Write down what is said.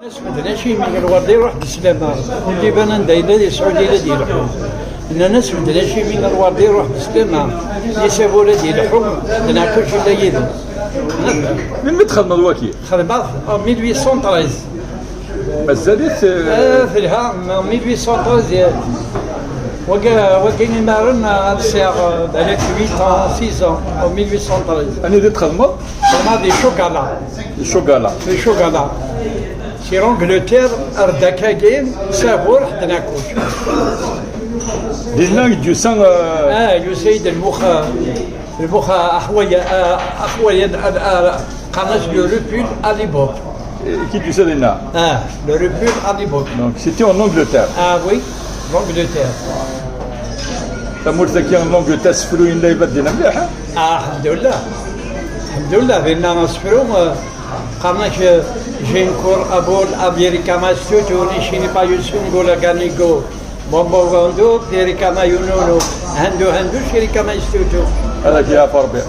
الناس مثلا شي من الوردي يروح بالسلامة واللي بان دايلا السعودية ديال الحكم. إن الناس مثلا شي من الوردي يروح بالسلامة يسابوا ديال الحكم لنا كلشي لا يدو. من مدخل مضواكي؟ خدمت 1813 مازالت في الها 1813 وكاين مارن سيغ دالك 8 6 او 1813 أنا ديت خدمة خدمت دي شوكولا الشوكولا في شوكولا في انجلتير ارداكا كاين سافور حدنا كوش دينا جوسان يا سيد المخ اخويا قناش لو ريبول à l'époque. كي tu sais دينا Le répul à l'époque. donc c'était en Angleterre. Ah oui, l'Angleterre. مرتكي en Angleterre سفلوين لا يبدل مليح. الحمد لله الحمد لله بينا نصفرو قرناش جينكور ابول امريكا ما ستوتو نشيني با يسونغو لا غانيغو بومبو غاندو ديريكا ما يونونو هندو شركه ما ستوتو هذاك يا فربي.